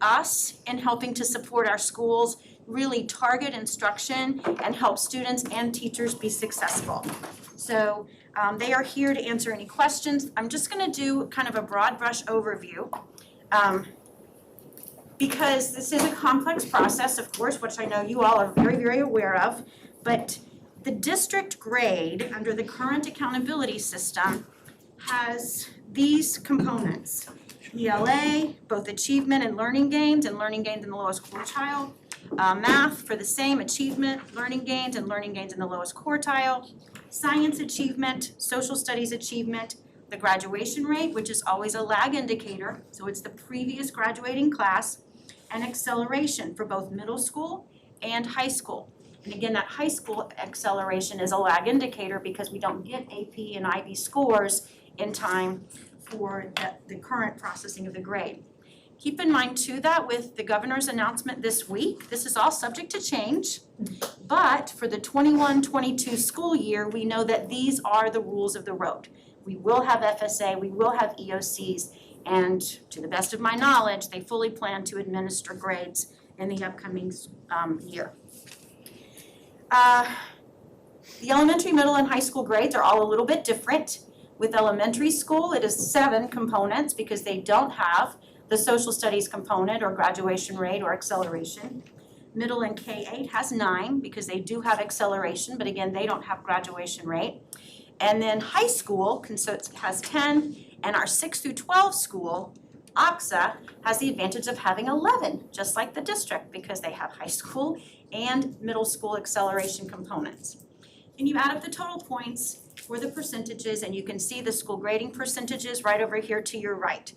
us in helping to support our schools, really target instruction and help students and teachers be successful. So they are here to answer any questions. I'm just going to do kind of a broad brush overview because this is a complex process, of course, which I know you all are very, very aware of, but the district grade under the current accountability system has these components. ELA, both achievement and learning gains in the lowest quartile. Math for the same, achievement, learning gains in the lowest quartile. Science achievement, social studies achievement, the graduation rate, which is always a lag indicator, so it's the previous graduating class, and acceleration for both middle school and high school. And again, that high school acceleration is a lag indicator because we don't get AP and IB scores in time for the current processing of the grade. Keep in mind too that with the governor's announcement this week, this is all subject to change, but for the 21-22 school year, we know that these are the rules of the road. We will have FSA, we will have EOCs, and to the best of my knowledge, they fully plan to administer grades in the upcoming year. The elementary, middle, and high school grades are all a little bit different. With elementary school, it is 7 components because they don't have the social studies component or graduation rate or acceleration. Middle and K-8 has 9 because they do have acceleration, but again, they don't have graduation rate. And then high school has 10, and our 6 through 12 school, OXA, has the advantage of having 11, just like the district, because they have high school and middle school acceleration components. And you add up the total points for the percentages, and you can see the school grading percentages right over here to your right.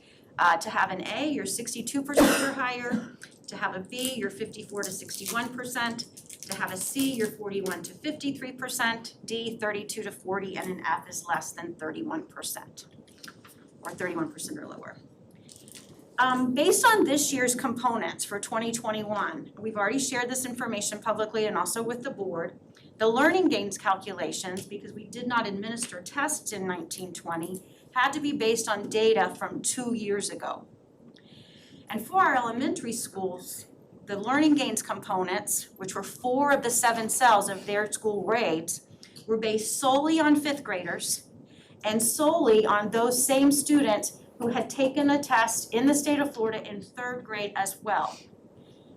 To have an A, you're 62% or higher. To have a B, you're 54 to 61%. To have a C, you're 41 to 53%. D, 32 to 40, and an F is less than 31%, or 31% or lower. Based on this year's components for 2021, we've already shared this information publicly and also with the board. The learning gains calculations, because we did not administer tests in 1920, had to be based on data from 2 years ago. And for our elementary schools, the learning gains components, which were 4 of the 7 cells of their school grades, were based solely on 5th graders and solely on those same students who had taken a test in the state of Florida in 3rd grade as well.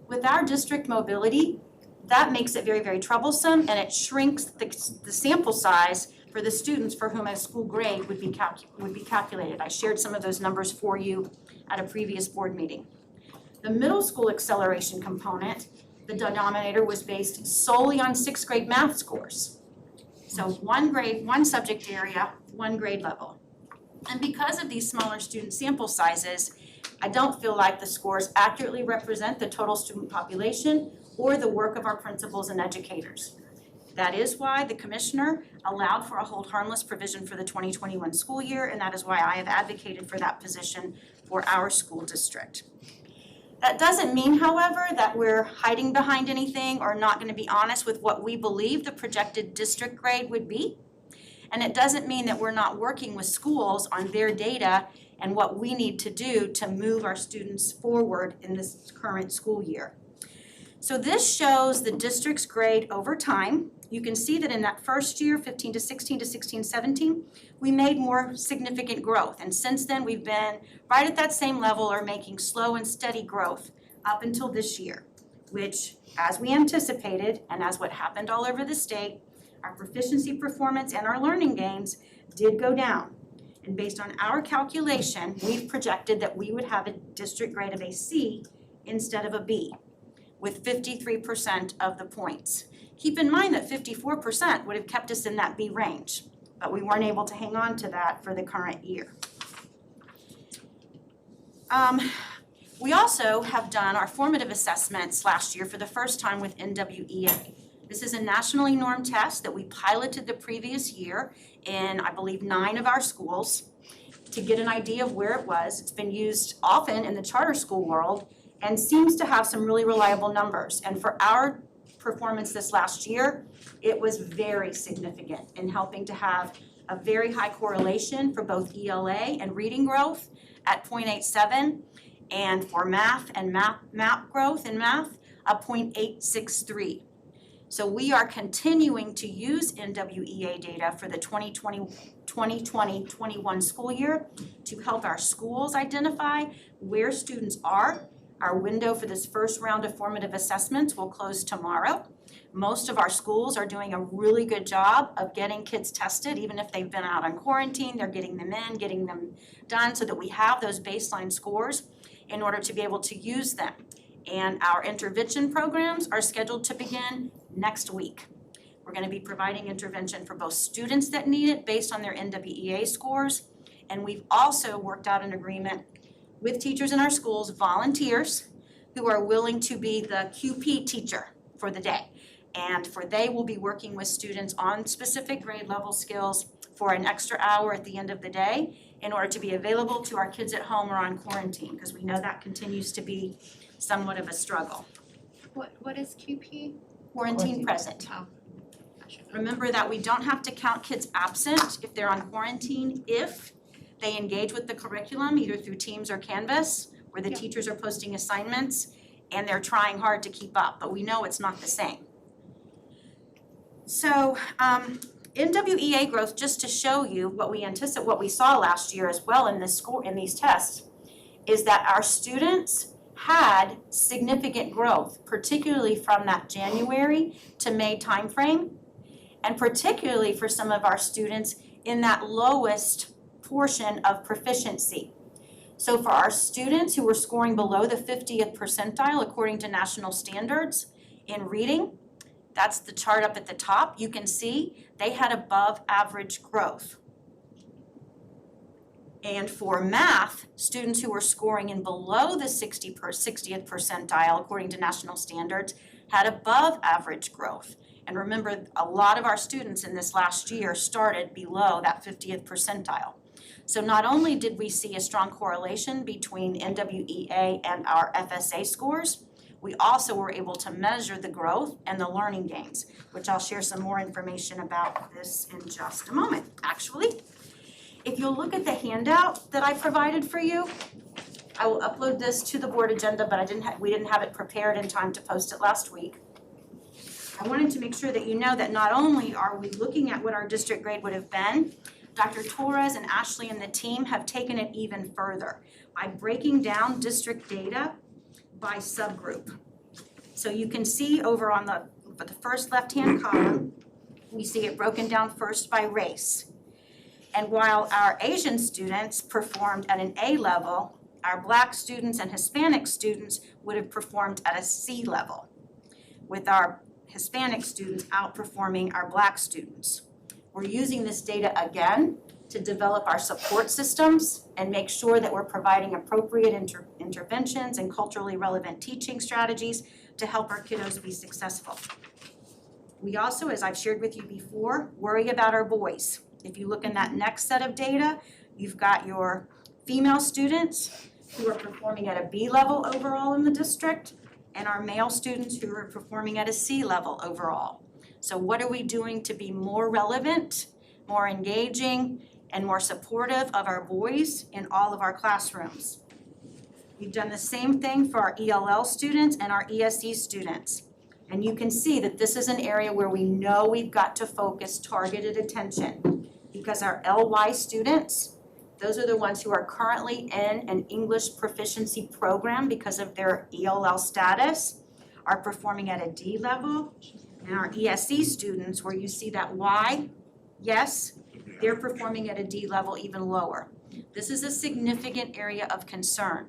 With our district mobility, that makes it very, very troublesome, and it shrinks the sample size for the students for whom a school grade would be calculated. I shared some of those numbers for you at a previous board meeting. The middle school acceleration component, the denominator was based solely on 6th grade math scores. So 1 grade, 1 subject area, 1 grade level. And because of these smaller student sample sizes, I don't feel like the scores accurately represent the total student population or the work of our principals and educators. That is why the commissioner allowed for a hold harmless provision for the 2021 school year, and that is why I have advocated for that position for our school district. That doesn't mean, however, that we're hiding behind anything or not going to be honest with what we believe the projected district grade would be. And it doesn't mean that we're not working with schools on their data and what we need to do to move our students forward in this current school year. So this shows the district's grade over time. You can see that in that first year, 15 to 16 to 16, 17, we made more significant growth. And since then, we've been right at that same level or making slow and steady growth up until this year, which, as we anticipated, and as what happened all over the state, our proficiency performance and our learning gains did go down. And based on our calculation, we've projected that we would have a district grade of a C instead of a B, with 53% of the points. Keep in mind that 54% would have kept us in that B range, but we weren't able to hang on to that for the current year. We also have done our formative assessments last year for the first time with NWEA. This is a nationally normed test that we piloted the previous year in, I believe, 9 of our schools to get an idea of where it was. It's been used often in the charter school world and seems to have some really reliable numbers. And for our performance this last year, it was very significant in helping to have a very high correlation for both ELA and reading growth at 0.87 And for math and map growth in math, a 0.863. So we are continuing to use NWEA data for the 2020-21 school year to help our schools identify where students are. Our window for this first round of formative assessments will close tomorrow. Most of our schools are doing a really good job of getting kids tested, even if they've been out on quarantine, they're getting them in, getting them done so that we have those baseline scores in order to be able to use them. And our intervention programs are scheduled to begin next week. We're going to be providing intervention for both students that need it based on their NWEA scores, and we've also worked out an agreement with teachers in our schools, volunteers, who are willing to be the QP teacher for the day. And they will be working with students on specific grade level skills for an extra hour at the end of the day in order to be available to our kids at home or on quarantine, because we know that continues to be somewhat of a struggle. What is QP? Quarantine present. Oh. Remember that we don't have to count kids absent if they're on quarantine if they engage with the curriculum either through Teams or Canvas, where the teachers are posting assignments and they're trying hard to keep up, but we know it's not the same. So NWEA growth, just to show you what we anticipate, what we saw last year as well in these tests, is that our students had significant growth, particularly from that January to May timeframe, and particularly for some of our students in that lowest portion of proficiency. So for our students who were scoring below the 50th percentile according to national standards in reading, that's the chart up at the top, you can see they had above average growth. And for math, students who were scoring in below the 60th percentile according to national standards had above average growth. And remember, a lot of our students in this last year started below that 50th percentile. So not only did we see a strong correlation between NWEA and our FSA scores, we also were able to measure the growth and the learning gains, which I'll share some more information about this in just a moment. Actually, if you'll look at the handout that I provided for you, I will upload this to the board agenda, but we didn't have it prepared in time to post it last week. I wanted to make sure that you know that not only are we looking at what our district grade would have been, Dr. Torres and Ashley and the team have taken it even further by breaking down district data by subgroup. So you can see over on the first left-hand column, we see it broken down first by race. And while our Asian students performed at an A level, our Black students and Hispanic students would have performed at a C level, with our Hispanic students outperforming our Black students. We're using this data again to develop our support systems and make sure that we're providing appropriate interventions and culturally relevant teaching strategies to help our kiddos be successful. We also, as I've shared with you before, worry about our boys. If you look in that next set of data, you've got your female students who are performing at a B level overall in the district, and our male students who are performing at a C level overall. So what are we doing to be more relevant, more engaging, and more supportive of our boys in all of our classrooms? We've done the same thing for our ELL students and our ESE students. And you can see that this is an area where we know we've got to focus targeted attention, because our LY students, those are the ones who are currently in an English proficiency program because of their ELL status, are performing at a D level. And our ESE students, where you see that Y, yes, they're performing at a D level even lower. This is a significant area of concern.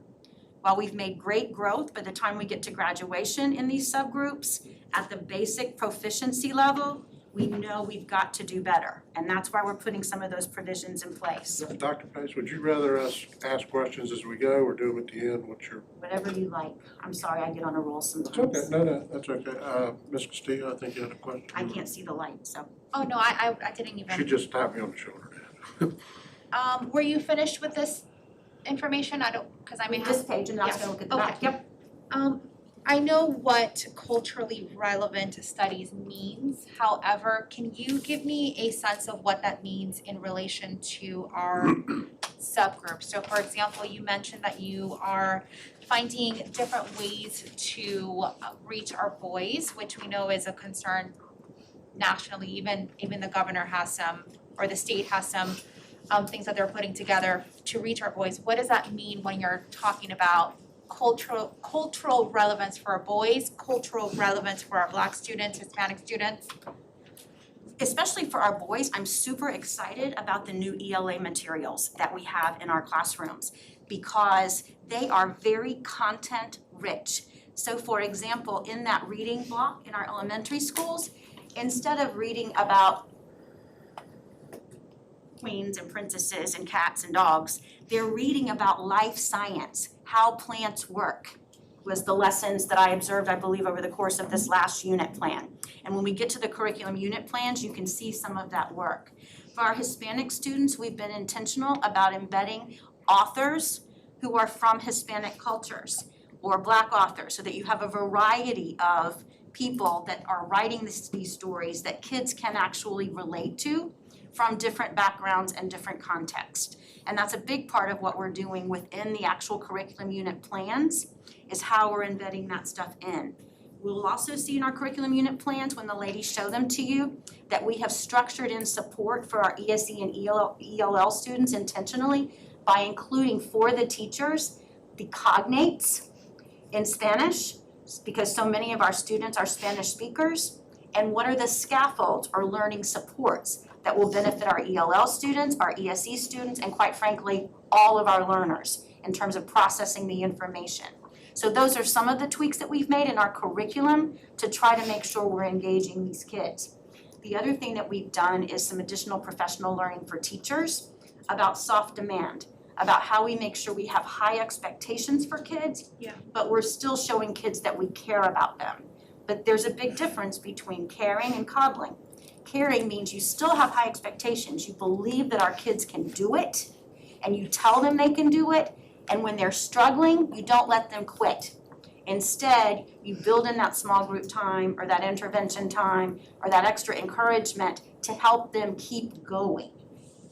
While we've made great growth by the time we get to graduation in these subgroups, at the basic proficiency level, we know we've got to do better. And that's why we're putting some of those provisions in place. Dr. Pace, would you rather us ask questions as we go or do them at the end? What's your? Whatever you like. I'm sorry, I get on a roll sometimes. That's okay. No, that's okay. Ms. Castillo, I think you had a question. I can't see the light, so. Oh, no, I didn't even. She just tapped me on the shoulder. Were you finished with this information? I don't, because I may have. This page, and I was Yes. gonna look at the Okay. back. Yep. I know what culturally relevant studies means. However, can you give me a sense of what that means in relation to our subgroups. So for example, you mentioned that you are finding different ways to reach our boys, which we know is a concern nationally. Even the governor has some, or the state has some things that they're putting together to reach our boys. What does that mean when you're talking about cultural relevance for our boys, cultural relevance for our Black students, Hispanic students? Especially for our boys, I'm super excited about the new ELA materials that we have in our classrooms because they are very content rich. So for example, in that reading block in our elementary schools, instead of reading about queens and princesses and cats and dogs, they're reading about life science, how plants work, was the lessons that I observed, I believe, over the course of this last unit plan. And when we get to the curriculum unit plans, you can see some of that work. For our Hispanic students, we've been intentional about embedding authors who are from Hispanic cultures or Black authors, so that you have a variety of people that are writing these stories that kids can actually relate to from different backgrounds and different contexts. And that's a big part of what we're doing within the actual curriculum unit plans, is how we're embedding that stuff in. We'll also see in our curriculum unit plans, when the ladies show them to you, that we have structured in support for our ESE and ELL students intentionally by including for the teachers the cognates in Spanish, because so many of our students are Spanish speakers, and what are the scaffolds or learning supports that will benefit our ELL students, our ESE students, and quite frankly, all of our learners in terms of processing the information. So those are some of the tweaks that we've made in our curriculum to try to make sure we're engaging these kids. The other thing that we've done is some additional professional learning for teachers about soft demand, about how we make sure we have high expectations for kids, but we're still showing kids that we care about them. But there's a big difference between caring and coddling. Caring means you still have high expectations. You believe that our kids can do it, and you tell them they can do it, and when they're struggling, you don't let them quit. Instead, you build in that small group time or that intervention time or that extra encouragement to help them keep going.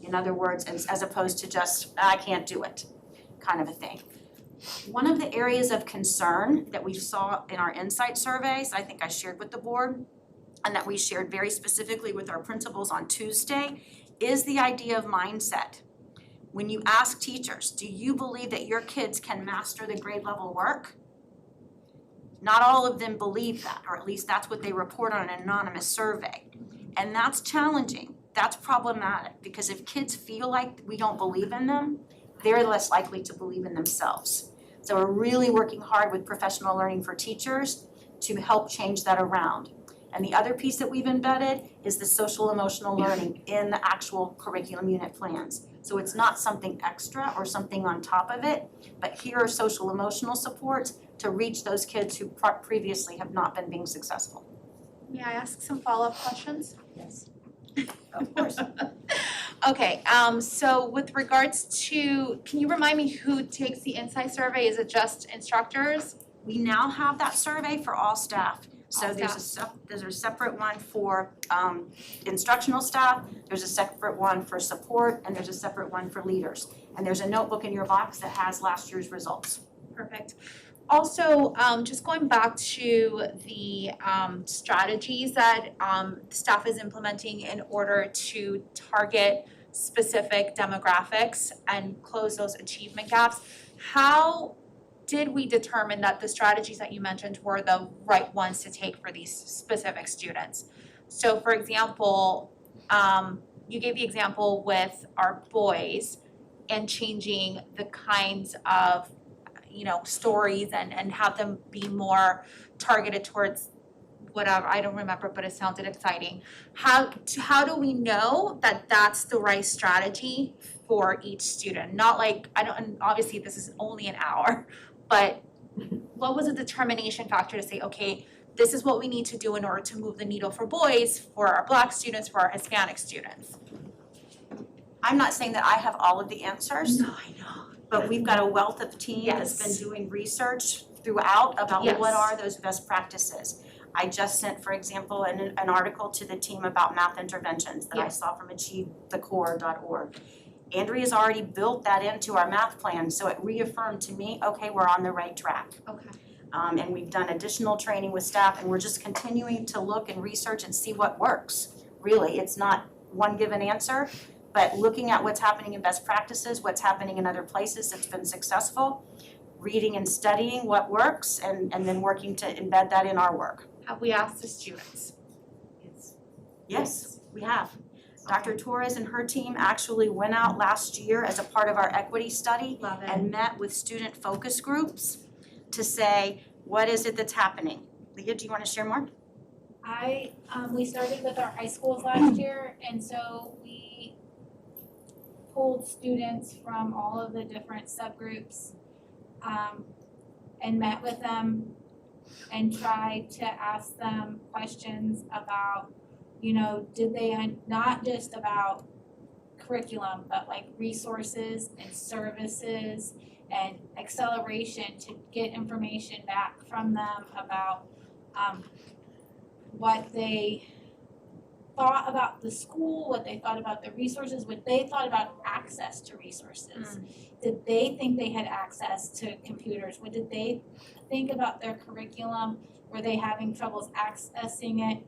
In other words, as opposed to just, I can't do it, kind of a thing. One of the areas of concern that we saw in our insight surveys, I think I shared with the board, and that we shared very specifically with our principals on Tuesday, is the idea of mindset. When you ask teachers, do you believe that your kids can master the grade level work? Not all of them believe that, or at least that's what they report on an anonymous survey. And that's challenging, that's problematic, because if kids feel like we don't believe in them, they're less likely to believe in themselves. So we're really working hard with professional learning for teachers to help change that around. And the other piece that we've embedded is the social emotional learning in the actual curriculum unit plans. So it's not something extra or something on top of it, but here are social emotional supports to reach those kids who previously have not been being successful. May I ask some follow-up questions? Yes. Of course. Okay, so with regards to, can you remind me who takes the insight survey? Is it just instructors? We now have that survey for all staff. So All there's a separate one for instructional staff, there's a separate one for support, and there's a separate one for leaders. And there's a notebook in your box that has last year's results. Perfect. Also, just going back to the strategies that staff is implementing in order to target specific demographics and close those achievement gaps, how did we determine that the strategies that you mentioned were the right ones to take for these specific students? So for example, you gave the example with our boys and changing the kinds of stories and have them be more targeted towards whatever, I don't remember, but it sounded exciting. How do we know that that's the right strategy for each student? Not like, and obviously this is only an hour, but what was a determination factor to say, okay, this is what we need to do in order to move the needle for boys, for our Black students, for our Hispanic students? I'm not saying that I have all of the answers. No, I know. But we've got a wealth of team that's been doing research throughout about what are those best practices. I just sent, for example, an article to the team about math interventions that I saw from achievethecore.org. Andrea's already built that into our math plan, so it reaffirmed to me, okay, we're on the right track. Okay. And we've done additional training with staff, and we're just continuing to look and research and see what works. Really, it's not one given answer, but looking at what's happening in best practices, what's happening in other places that's been successful, reading and studying what works, and then working to embed that in our work. Have we asked the students? Yes, we have. Dr. Torres and her team actually went out last year as a part of our equity study Love it. and met with student focus groups to say, what is it that's happening? Leah, do you want to share more? We started with our high schools last year, and so we pulled students from all of the different subgroups, and met with them and tried to ask them questions about, did they, not just about curriculum, but like resources and services and acceleration, to get information back from them about what they thought about the school, what they thought about the resources, what they thought about access to resources. Did they think they had access to computers? What did they think about their curriculum? Were they having troubles accessing it?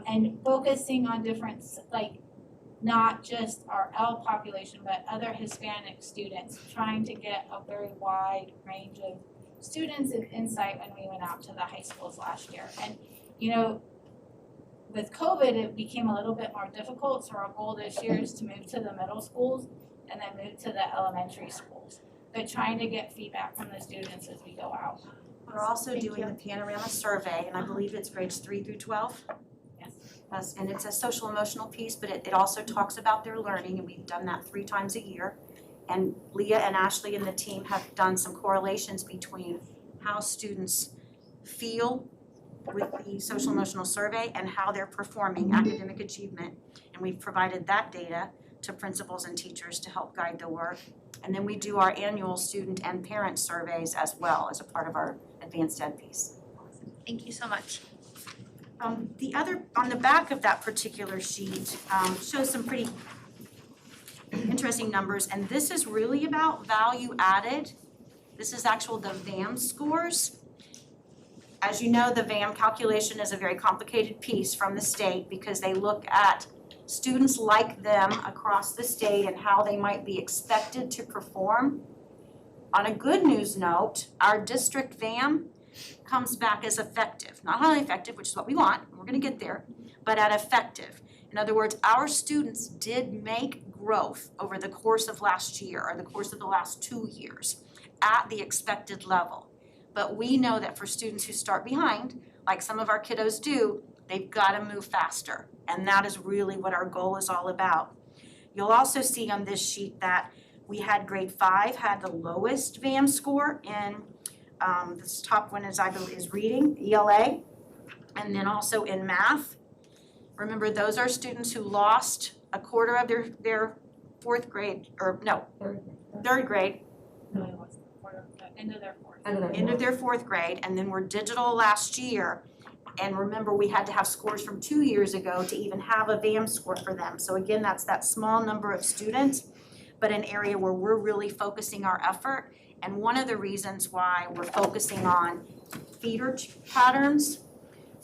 And focusing on different, like, not just our L population, but other Hispanic students, trying to get a very wide range of students and insight when we went out to the high schools last year. And, with COVID, it became a little bit more difficult, so our goal this year is to move to the middle schools and then move to the elementary schools. But trying to get feedback from the students as we go out. We're also doing the panorama survey, and I believe it's grades 3 through 12. Yes. And it's a social emotional piece, but it also talks about their learning, and we've done that 3 times a year. And Leah and Ashley and the team have done some correlations between how students feel with the social emotional survey and how they're performing academic achievement. And we've provided that data to principals and teachers to help guide the work. And then we do our annual student and parent surveys as well as a part of our advanced ed piece. Thank you so much. The other, on the back of that particular sheet, shows some pretty interesting numbers, and this is really about value added. This is the VAM scores. As you know, the VAM calculation is a very complicated piece from the state because they look at students like them across the state and how they might be expected to perform. On a good news note, our district VAM comes back as effective, not highly effective, which is what we want, we're gonna get there, but at effective. In other words, our students did make growth over the course of last year or the course of the last 2 years at the expected level. But we know that for students who start behind, like some of our kiddos do, they've gotta move faster. And that is really what our goal is all about. You'll also see on this sheet that we had grade 5 had the lowest VAM score in, this top one is, I believe, is reading, ELA, and then also in math. Remember, those are students who lost a quarter of their fourth grade, or no, third grade, No, it wasn't. End of their fourth. end of their fourth grade, and then were digital last year. And remember, we had to have scores from 2 years ago to even have a VAM score for them. So again, that's that small number of students, but an area where we're really focusing our effort. And one of the reasons why we're focusing on feeder patterns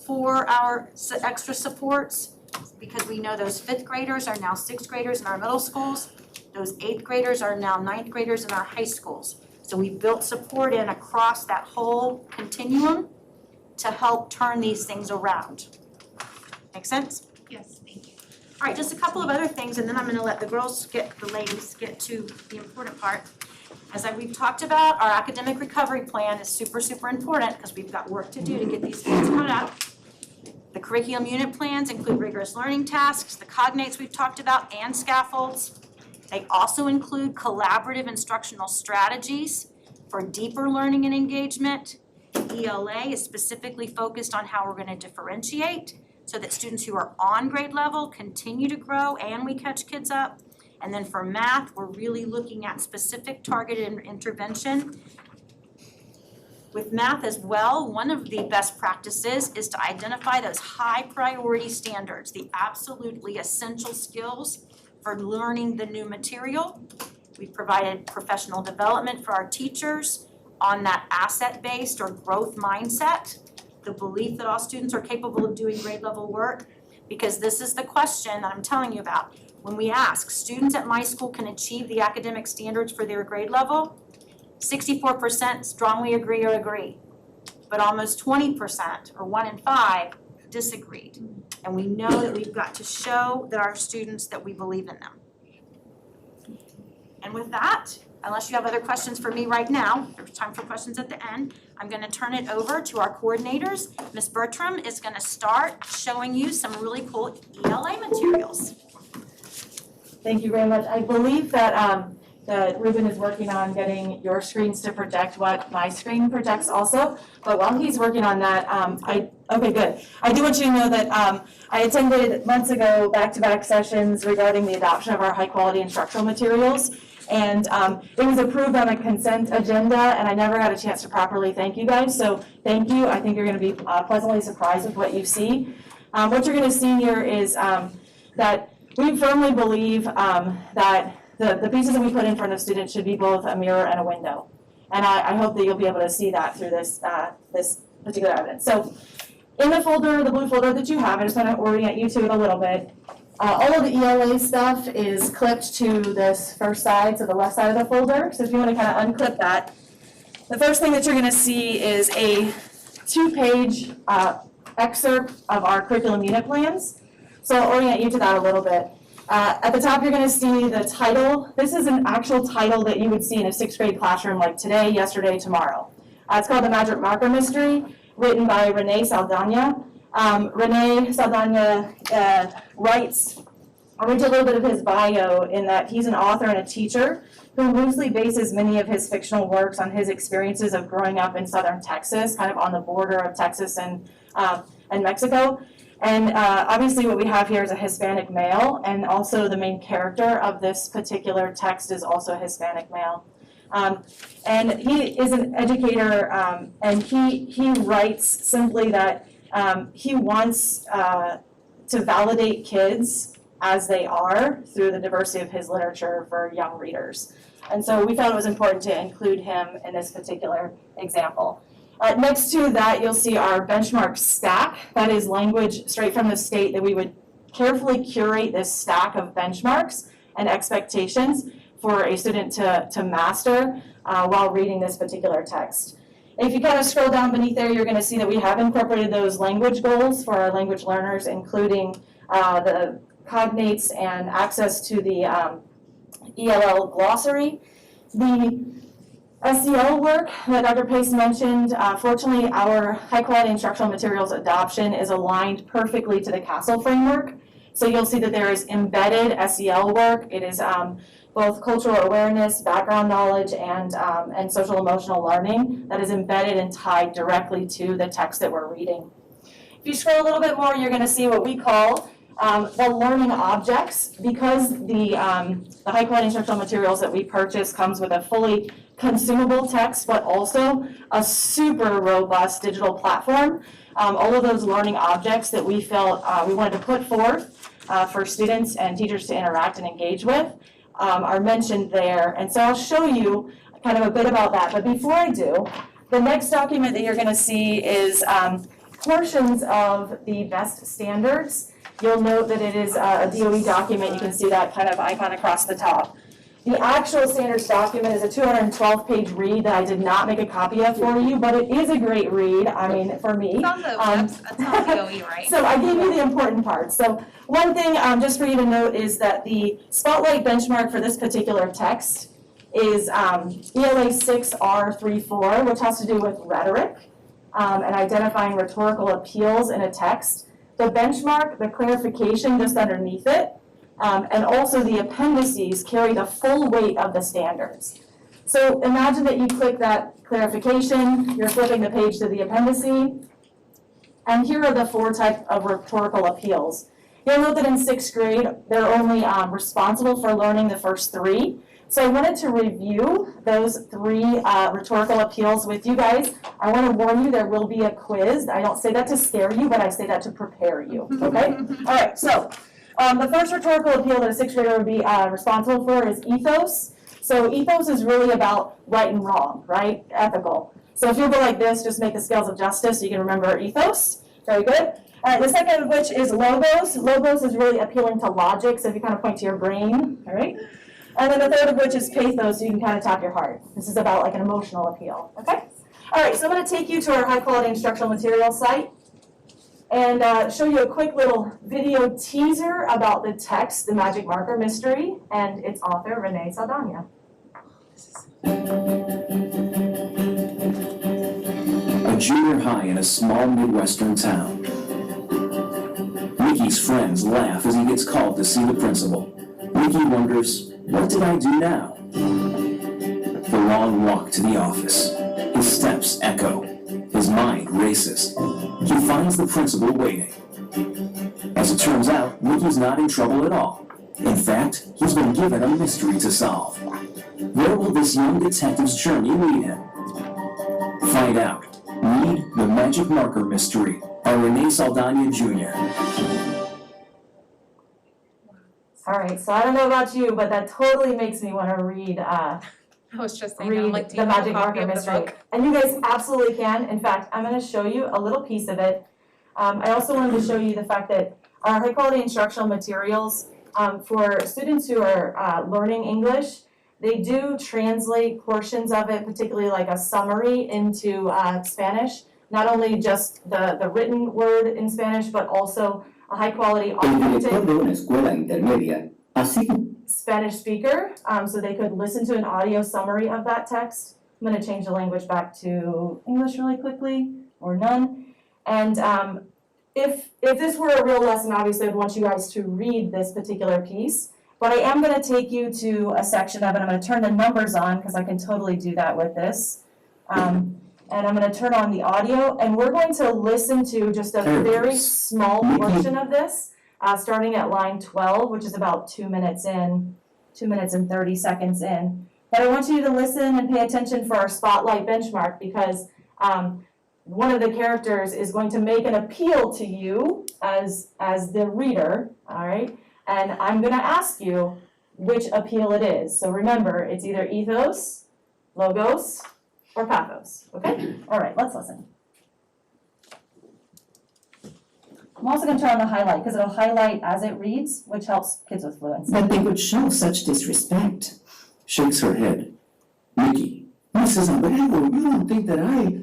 for our extra supports, because we know those 5th graders are now 6th graders in our middle schools. Those 8th graders are now 9th graders in our high schools. So we built support in across that whole continuum to help turn these things around. Make sense? Yes, thank you. All right, just a couple of other things, and then I'm gonna let the ladies get to the important part. As we've talked about, our academic recovery plan is super, super important because we've got work to do to get these kids caught up. The curriculum unit plans include rigorous learning tasks, the cognates we've talked about, and scaffolds. They also include collaborative instructional strategies for deeper learning and engagement. ELA is specifically focused on how we're going to differentiate so that students who are on grade level continue to grow and we catch kids up. And then for math, we're really looking at specific targeted intervention. With math as well, one of the best practices is to identify those high priority standards, the absolutely essential skills for learning the new material. We've provided professional development for our teachers on that asset-based or growth mindset, the belief that all students are capable of doing grade level work, because this is the question that I'm telling you about. When we ask, students at my school can achieve the academic standards for their grade level, 64% strongly agree or agree, but almost 20% or 1 in 5 disagreed. And we know that we've got to show that our students that we believe in them. And with that, unless you have other questions for me right now, there's time for questions at the end, I'm gonna turn it over to our coordinators. Ms. Bertram is gonna start showing you some really cool ELA materials. Thank you very much. I believe that Ruben is working on getting your screens to project what my screen projects also. But while he's working on that, okay, good. I do want you to know that I attended months ago back-to-back sessions regarding the adoption of our high-quality instructional materials. And it was approved on a consent agenda, and I never had a chance to properly thank you guys. So thank you. I think you're going to be pleasantly surprised with what you see. What you're going to see here is that we firmly believe that the pieces that we put in front of students should be both a mirror and a window. And I hope that you'll be able to see that through this particular evidence. So in the folder, the blue folder that you have, I just want to orient you to it a little bit. All of the ELA stuff is clipped to this first side, so the left side of the folder. So if you want to kind of unclip that, the first thing that you're going to see is a 2-page excerpt of our curriculum unit plans. So I'll orient you to that a little bit. At the top, you're going to see the title. This is an actual title that you would see in a 6th grade classroom like today, yesterday, tomorrow. It's called The Magic Marker Mystery, written by Renee Saldana. Renee Saldana writes, I'll read you a little bit of his bio in that he's an author and a teacher who loosely bases many of his fictional works on his experiences of growing up in southern Texas, kind of on the border of Texas and Mexico. And obviously what we have here is a Hispanic male, and also the main character of this particular text is also a Hispanic male. And he is an educator, and he writes simply that he wants to validate kids as they are through the diversity of his literature for young readers. And so we felt it was important to include him in this particular example. Next to that, you'll see our benchmark stack. That is language straight from the state that we would carefully curate this stack of benchmarks and expectations for a student to master while reading this particular text. If you kind of scroll down beneath there, you're going to see that we have incorporated those language goals for our language learners, including the cognates and access to the ELL glossary. The SEL work that Dr. Pace mentioned, fortunately our high-quality instructional materials adoption is aligned perfectly to the CASEL framework. So you'll see that there is embedded SEL work. It is both cultural awareness, background knowledge, and social emotional learning that is embedded and tied directly to the text that we're reading. If you scroll a little bit more, you're going to see what we call the learning objects. Because the high-quality instructional materials that we purchase comes with a fully consumable text, but also a super robust digital platform. All of those learning objects that we felt we wanted to put forth for students and teachers to interact and engage with are mentioned there. And so I'll show you kind of a bit about that. But before I do, the next document that you're going to see is portions of the best standards. You'll note that it is a DOE document. You can see that kind of icon across the top. The actual standards document is a 212-page read that I did not make a copy of for you, but it is a great read, I mean, for me. It's on the it's on DOE, right? So I gave you the important parts. So one thing just for you to note is that the spotlight benchmark for this particular text is ELA 6R34, which has to do with rhetoric and identifying rhetorical appeals in a text. The benchmark, the clarification just underneath it, and also the appendices carry the full weight of the standards. So imagine that you click that clarification, you're flipping the page to the appendice, and here are the 4 types of rhetorical appeals. You'll note that in 6th grade, they're only responsible for learning the first 3. So I wanted to review those 3 rhetorical appeals with you guys. I want to warn you, there will be a quiz. I don't say that to scare you, but I say that to prepare you, okay? All right, so The first rhetorical appeal that a sixth grader would be responsible for is ethos. So ethos is really about right and wrong, right? Ethical. So if you go like this, just make the scales of justice so you can remember ethos. Very good. All right, the second of which is logos. Logos is really appealing to logic, so if you kind of point to your brain, all right? And then the third of which is pathos, so you can kind of tap your heart. This is about like an emotional appeal, okay? All right, so I'm going to take you to our high-quality instructional materials site and show you a quick little video teaser about the text, The Magic Marker Mystery, and its author, Renee Saldana. A junior high in a small Midwestern town. Mickey's friends laugh as he gets called to see the principal. Mickey wonders, what did I do now? The long walk to the office. His steps echo. His mind races. He finds the principal waiting. As it turns out, Mickey's not in trouble at all. In fact, he's been given a mystery to solve. Where will this young detective's journey lead him? Find out. Read The Magic Marker Mystery by Renee Saldana Jr. All right, so I don't know about you, but that totally makes me want to read I was just saying, I'm like, do The you have a Magic copy Marker of the Mystery. book? And you guys absolutely can. In fact, I'm going to show you a little piece of it. I also wanted to show you the fact that our high-quality instructional materials, for students who are learning English, they do translate portions of it, particularly like a summary, into Spanish. Not only just the written word in Spanish, but also a high-quality El director authentic de una escuela intermedia, así Spanish speaker, so they could listen to an audio summary of that text. I'm going to change the language back to English really quickly, or none. And if this were a real lesson, obviously I'd want you guys to read this particular piece. But I am going to take you to a section of it. I'm going to turn the numbers on because I can totally do that with this. And I'm going to turn on the audio, and we're going to listen to just a very small portion of this, starting at line 12, which is about 2 minutes in, 2 minutes and 30 seconds in. But I want you to listen and pay attention for our spotlight benchmark, because one of the characters is going to make an appeal to you as the reader, all right? And I'm going to ask you which appeal it is. So remember, it's either ethos, logos, or pathos, okay? All right, let's listen. I'm also going to turn on the highlight because it'll highlight as it reads, which helps kids with fluency. that they would show such disrespect. Shakes her head. Mickey. Mrs. Abrego, you don't think that I...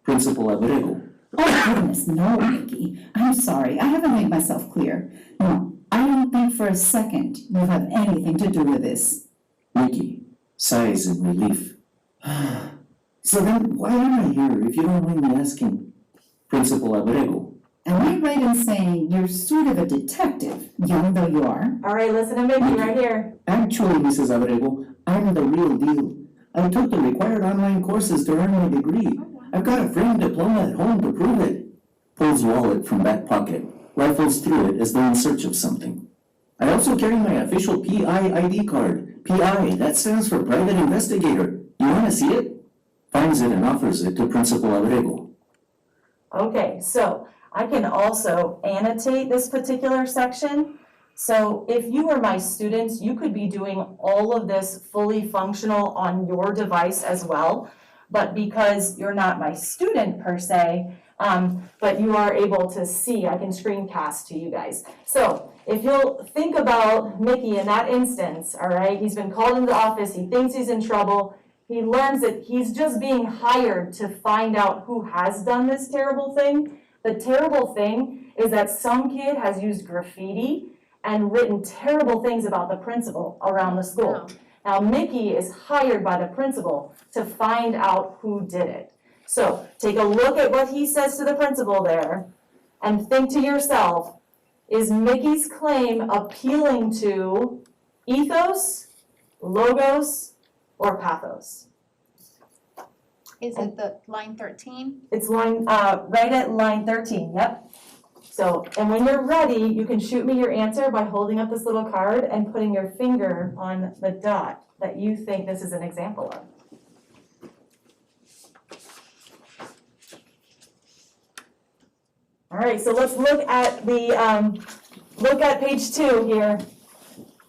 Principal Abrego. Oh, goodness, no, Mickey. I'm sorry, I haven't made myself clear. No, I don't think for a second you have anything to do with this. Mickey sighs in relief. So then, why am I here, if you don't mind me asking? Principal Abrego. Am I right in saying you're sort of a detective, young though you are? All right, listen to Mickey right here. Actually, Mrs. Abrego, I'm the real deal. I took the required online courses to earn my degree. I've got a framed diploma at home to prove it. Pulls wallet from back pocket. Rifles through it as though in search of something. I also carry my official PI ID card. PI, that stands for Private Investigator. You want to see it? Finds it and offers it to Principal Abrego. Okay, so I can also annotate this particular section. So if you were my students, you could be doing all of this fully functional on your device as well. But because you're not my student per se, but you are able to see, I can screencast to you guys. So if you'll think about Mickey in that instance, all right, he's been called into the office, he thinks he's in trouble, he learns that he's just being hired to find out who has done this terrible thing. The terrible thing is that some kid has used graffiti and written terrible things about the principal around the school. Now, Mickey is hired by the principal to find out who did it. So take a look at what he says to the principal there and think to yourself, is Mickey's claim appealing to ethos, logos, or pathos? Is it the line 13? It's line, right at line 13, yep. So, and when you're ready, you can shoot me your answer by holding up this little card and putting your finger on the dot that you think this is an example of. All right, so let's look at the look at page 2 here.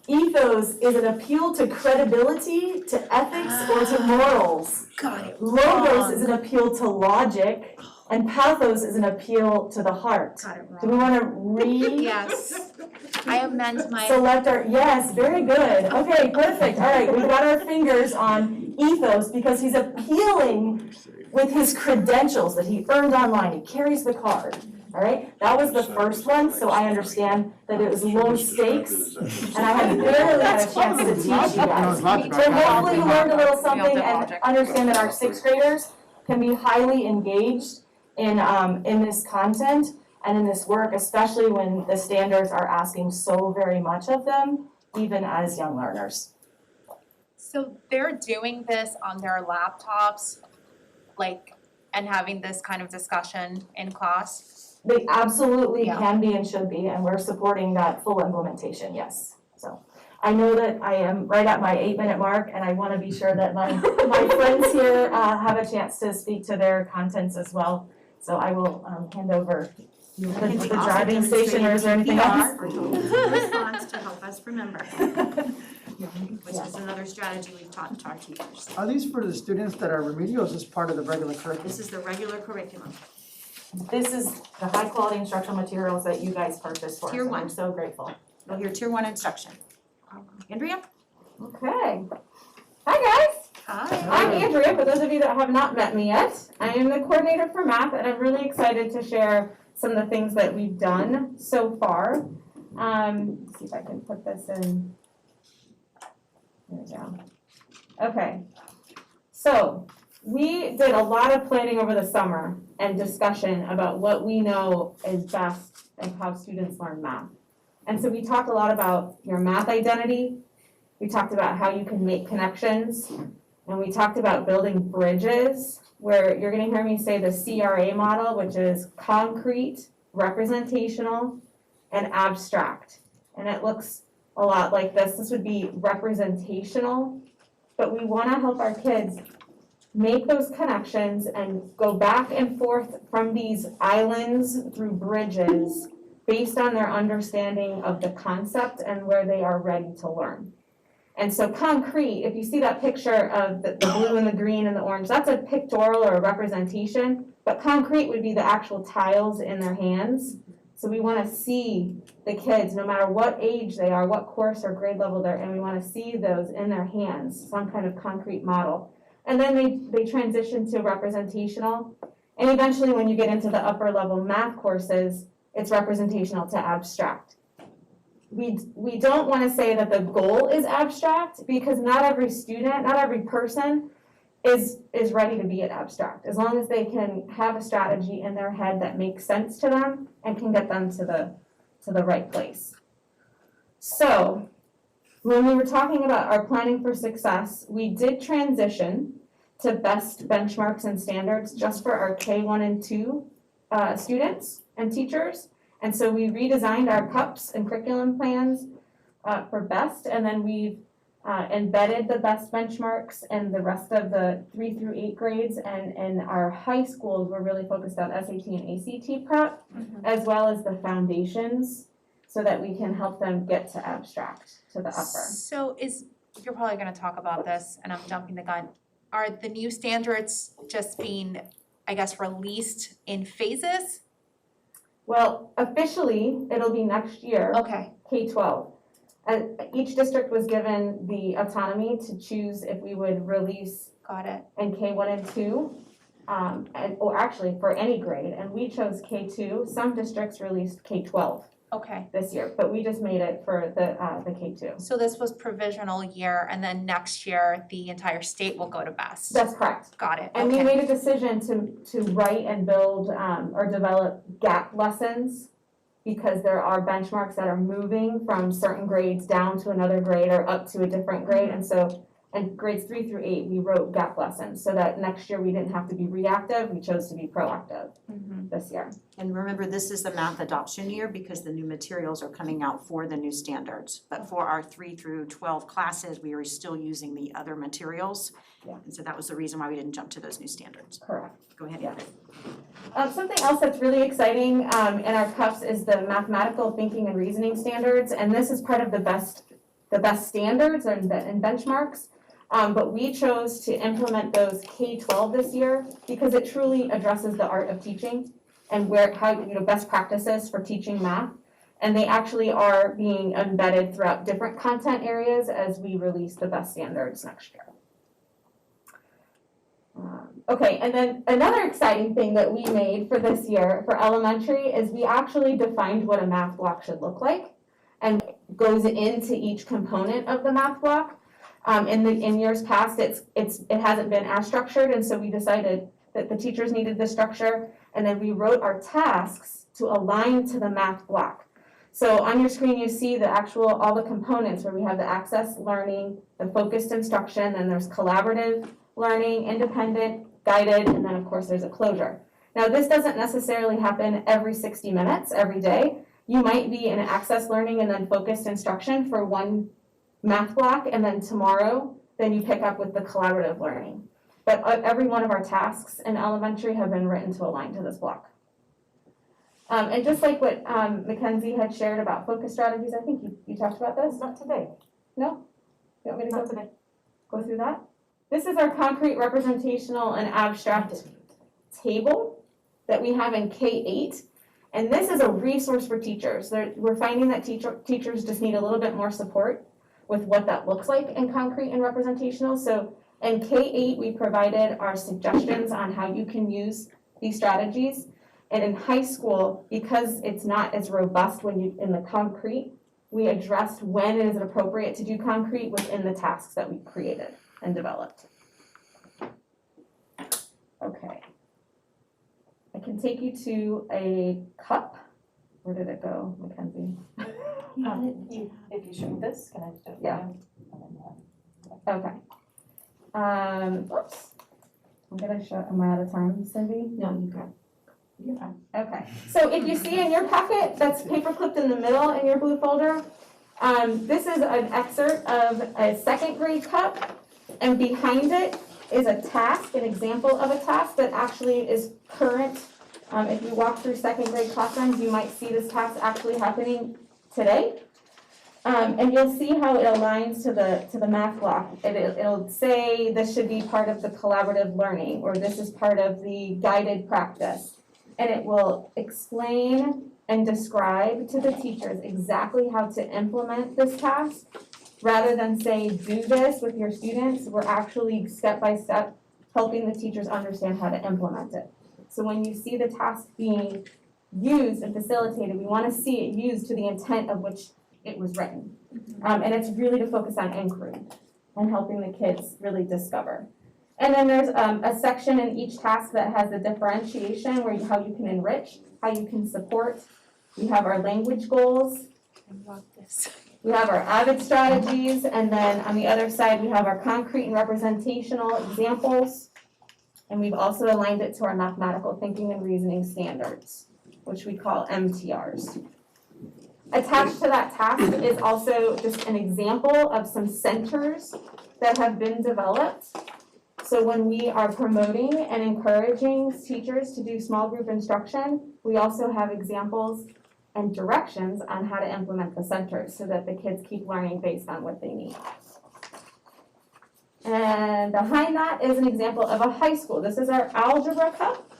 Ethos is an appeal to credibility, to ethics, or to morals. Got it. Logos is an appeal to logic, and pathos is an appeal to the heart. Got it wrong. Do we want to Yes. I amend my. select our, yes, very good. Okay, perfect. All right, we've got our fingers on ethos because he's appealing with his credentials that he earned online. He carries the card. All right, that was the first one, so I understand that it was low stakes, and I had barely had a chance to teach you guys. So hopefully you learned a little something and understand that our sixth graders can be highly engaged in this content and in this work, especially when the standards are asking so very much of them, even as young learners. So they're doing this on their laptops, like, and having this kind of discussion in class? They absolutely Yeah. can be and should be, and we're supporting that full implementation, yes. So I know that I am right at my 8-minute mark, and I want to be sure that my friends here have a chance to speak to their contents as well. So I will hand over the driving station, or is there anything else? Or total response to help us remember, which is another strategy we've taught to our teachers. Are these for the students that are remedial, or is this part of the regular curriculum? This is the regular curriculum. This is the high-quality instructional materials that you guys purchased for us, Tier and I'm one. so grateful. You'll hear tier 1 instruction. Andrea? Okay. Hi, guys. Hi. I'm Andrea, for those of you that have not met me yet. I am the coordinator for math, and I'm really excited to share some of the things that we've done so far. Let's see if I can put this in. There we go. Okay. So, we did a lot of planning over the summer and discussion about what we know is best and how students learn math. And so we talked a lot about your math identity. We talked about how you can make connections. And we talked about building bridges, where you're gonna hear me say the CRA model, which is concrete, representational, and abstract. And it looks a lot like this. This would be representational, but we wanna help our kids make those connections and go back and forth from these islands through bridges based on their understanding of the concept and where they are ready to learn. And so concrete, if you see that picture of the blue and the green and the orange, that's a pictorial or a representation, but concrete would be the actual tiles in their hands. So we wanna see the kids, no matter what age they are, what course or grade level they're in, we wanna see those in their hands, some kind of concrete model. And then they transition to representational. And eventually when you get into the upper level math courses, it's representational to abstract. We don't want to say that the goal is abstract, because not every student, not every person is ready to be at abstract. As long as they can have a strategy in their head that makes sense to them and can get them to the right place. So when we were talking about our planning for success, we did transition to best benchmarks and standards just for our K1 and 2 students and teachers. And so we redesigned our cups and curriculum plans for best, and then we've embedded the best benchmarks in the rest of the 3 through 8 grades, and in our high schools, we're really focused on SAT and ACT prep, as well as the foundations, so that we can help them get to abstract, to the upper. So you're probably gonna talk about this, and I'm jumping the gun. Are the new standards just being, I guess, released in phases? Well, officially, it'll be next year, Okay, K-12. Each district was given the autonomy to choose if we would release got it. in K1 and 2, or actually for any grade, and we chose K2. Some districts released K-12 Okay, this year, but we just made it for the K2. so this was provisional year, and then next year, the entire state will go to best. That's correct. Got it, And we okay. made a decision to write and build or develop gap lessons, because there are benchmarks that are moving from certain grades down to another grade or up to a different grade. And so And grades 3 through 8, we wrote gap lessons so that next year we didn't have to be reactive, we chose to be proactive this year. And remember, this is the math adoption year because the new materials are coming out for the new standards. But for our 3 through 12 classes, we are still using the other materials. Yeah. And so that was the reason why we didn't jump to those new standards. Correct. Go ahead, Yeah. Anna. Something else that's really exciting in our cups is the mathematical thinking and reasoning standards, and this is part of the best standards and benchmarks. But we chose to implement those K-12 this year because it truly addresses the art of teaching and best practices for teaching math. And they actually are being embedded throughout different content areas as we release the best standards next year. Okay, and then another exciting thing that we made for this year for elementary is we actually defined what a math block should look like and goes into each component of the math block. In years past, it hasn't been as structured, and so we decided that the teachers needed the structure, and then we wrote our tasks to align to the math block. So on your screen, you see all the components where we have the access learning, the focused instruction, and there's collaborative learning, independent, guided, and then of course there's a closure. Now this doesn't necessarily happen every 60 minutes, every day. You might be in access learning and then focused instruction for one math block, and then tomorrow, then you pick up with the collaborative learning. But every one of our tasks in elementary have been written to align to this block. And just like what Mackenzie had shared about focus strategies, I think you talked about this? Not today. No? You want me to go through that? This is our concrete, representational, and abstract table that we have in K-8. And this is a resource for teachers. We're finding that teachers just need a little bit more support with what that looks like in concrete and representational. So in K-8, we provided our suggestions on how you can use these strategies. And in high school, because it's not as robust in the concrete, we addressed when it is appropriate to do concrete within the tasks that we created and developed. Okay. I can take you to a cup. Where did it go, Mackenzie? If you show me this, can I just do it? Yeah. Okay. Oops. I'm gonna show, am I out of time, Cindy? No, you can. You're fine. Okay, so if you see in your packet, that's paper clipped in the middle in your blue folder, this is an excerpt of a second grade cup, and behind it is a task, an example of a task that actually is current. If you walk through second grade classrooms, you might see this task actually happening today. And you'll see how it aligns to the math block. It'll say this should be part of the collaborative learning, or this is part of the guided practice. And it will explain and describe to the teachers exactly how to implement this task. Rather than say, do this with your students, we're actually step by step helping the teachers understand how to implement it. So when you see the task being used and facilitated, we want to see it used to the intent of which it was written. And it's really to focus on inquiry and helping the kids really discover. And then there's a section in each task that has the differentiation how you can enrich, how you can support. We have our language goals. I love this. We have our avid strategies, and then on the other side, we have our concrete and representational examples. And we've also aligned it to our mathematical thinking and reasoning standards, which we call MTRs. Attached to that task is also just an example of some centers that have been developed. So when we are promoting and encouraging teachers to do small group instruction, we also have examples and directions on how to implement the centers so that the kids keep learning based on what they need. And behind that is an example of a high school. This is our algebra cup.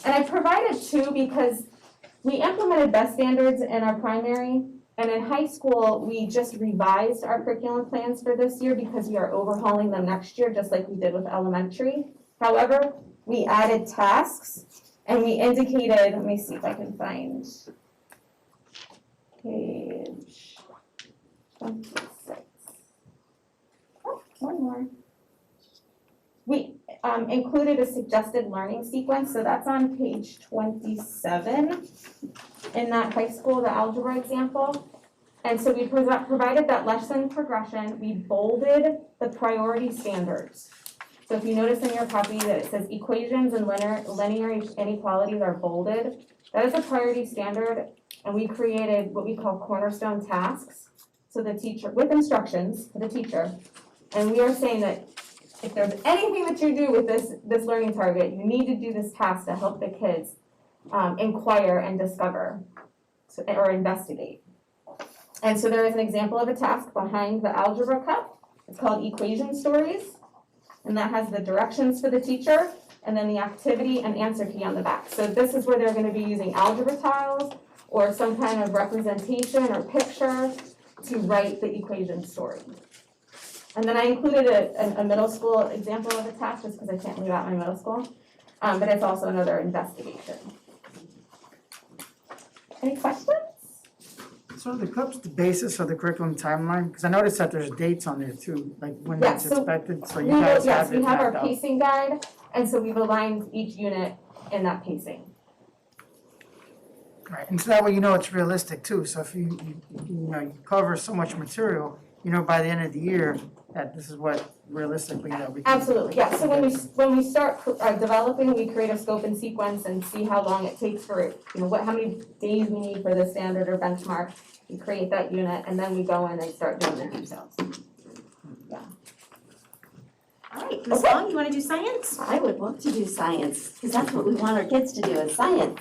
And I provided two because we implemented best standards in our primary, and in high school, we just revised our curriculum plans for this year because we are overhauling them next year, just like we did with elementary. However, we added tasks, and we indicated, let me see if I can find page 26. Oh, one more. We included a suggested learning sequence, so that's on page 27 in that high school, the algebra example. And so we provided that lesson progression, we bolded the priority standards. So if you notice in your copy that it says equations and linear inequalities are bolded, that is a priority standard, and we created what we call cornerstone tasks. So the teacher, with instructions for the teacher, and we are saying that if there's anything that you do with this learning target, you need to do this task to help the kids inquire and discover or investigate. And so there is an example of a task behind the algebra cup. It's called equation stories, and that has the directions for the teacher and then the activity and answer key on the back. So this is where they're going to be using algebra tiles or some kind of representation or picture to write the equation story. And then I included a middle school example of a task just because I can't leave out my middle school, but it's also another investigation. Any questions? So are the cups the basis of the curriculum timeline? Because I noticed that there's dates on there too, like when Yeah, it's so expected, so you guys have it we have our mapped out. pacing guide, and so we've aligned each unit in that pacing. Right, and so that way you know it's realistic too, so if you cover so much material, by the end of the year, that this is what realistically that we can. Absolutely, yeah, so when we start developing, we create a scope and sequence and see how long it takes for, how many days we need for the standard or benchmark. We create that unit, and then we go in and start doing the details. All right, Ms. Long, you want to do science? I would love to do science, because that's what we want our kids to do, is science.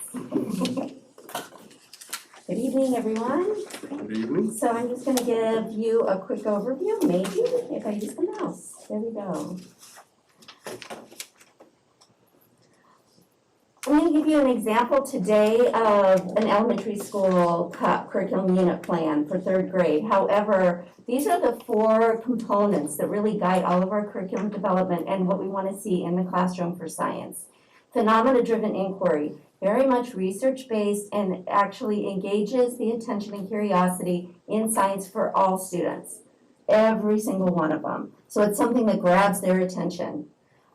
Good evening, everyone. Good evening. So I'm just gonna give you a quick overview, maybe, if I use the mouse. There we go. I'm gonna give you an example today of an elementary school curriculum unit plan for 3rd grade. However, these are the 4 components that really guide all of our curriculum development and what we want to see in the classroom for science. Phenomena-driven inquiry, very much research-based and actually engages the attention and curiosity in science for all students, every single one of them. So it's something that grabs their attention.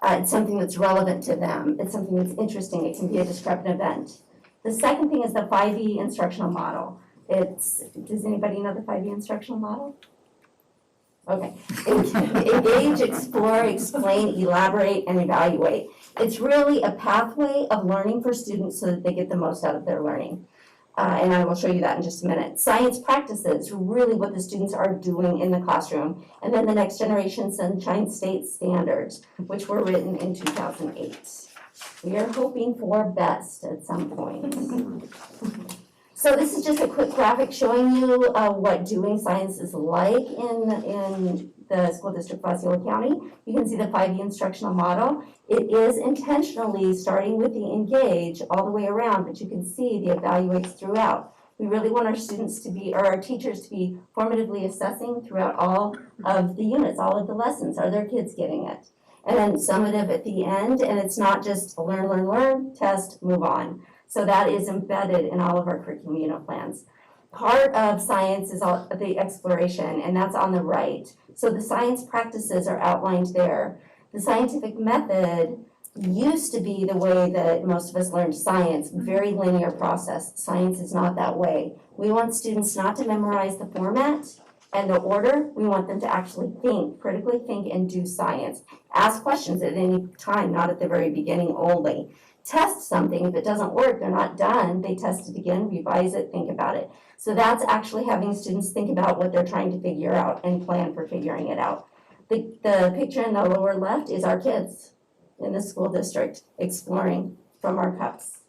It's something that's relevant to them. It's something that's interesting. It can be a discrepant event. The second thing is the 5E instructional model. Does anybody know the 5E instructional model? Okay. Engage, explore, explain, elaborate, and evaluate. It's really a pathway of learning for students so that they get the most out of their learning. And I will show you that in just a minute. Science practices, really what the students are doing in the classroom. And then the Next Generation Sunshine State Standards, which were written in 2008. We are hoping for best at some point. So this is just a quick graphic showing you what doing science is like in the school district of Osceola County. You can see the 5E instructional model. It is intentionally starting with the engage all the way around, but you can see the evaluates throughout. We really want our students to be, or our teachers to be formatively assessing throughout all of the units, all of the lessons. Are their kids getting it? And then summative at the end, and it's not just learn, learn, learn, test, move on. So that is embedded in all of our curriculum unit plans. Part of science is all the exploration, and that's on the right. So the science practices are outlined there. The scientific method used to be the way that most of us learned science, very linear process. Science is not that way. We want students not to memorize the format and the order. We want them to actually think, critically think, and do science. Ask questions at any time, not at the very beginning only. Test something. If it doesn't work, they're not done. They test it again, revise it, think about it. So that's actually having students think about what they're trying to figure out and plan for figuring it out. The picture in the lower left is our kids in the school district exploring from our cups.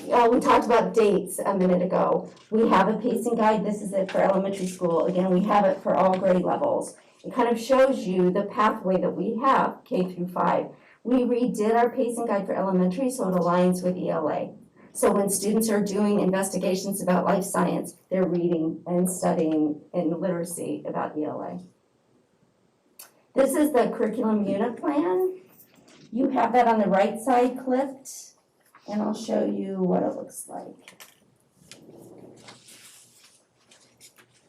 We talked about dates a minute ago. We have a pacing guide. This is it for elementary school. Again, we have it for all grade levels. It kind of shows you the pathway that we have, K through 5. We redid our pacing guide for elementary so it aligns with ELA. So when students are doing investigations about life science, they're reading and studying in literacy about ELA. This is the curriculum unit plan. You have that on the right side clipped, and I'll show you what it looks like.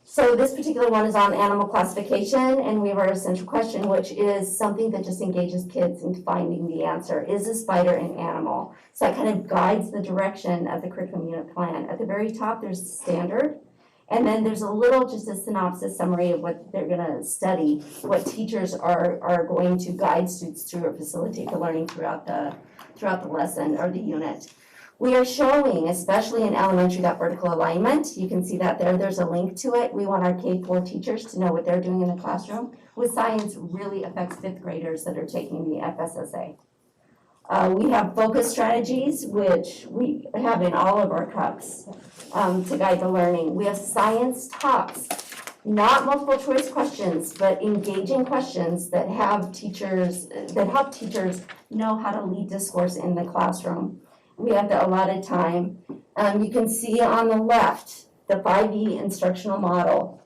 So this particular one is on animal classification, and we have our essential question, which is something that just engages kids in finding the answer. Is a spider an animal? So that kind of guides the direction of the curriculum unit plan. At the very top, there's the standard, And then there's just a synopsis summary of what they're gonna study, what teachers are going to guide students through or facilitate the learning throughout the lesson or the unit. We are showing, especially in elementary, that vertical alignment. You can see that there's a link to it. We want our K-4 teachers to know what they're doing in the classroom. With science really affects fifth graders that are taking the FSSA. We have focus strategies, which we have in all of our cups to guide the learning. We have science talks, not multiple choice questions, but engaging questions that help teachers know how to lead discourse in the classroom. We have the allotted time. You can see on the left, the 5E instructional model,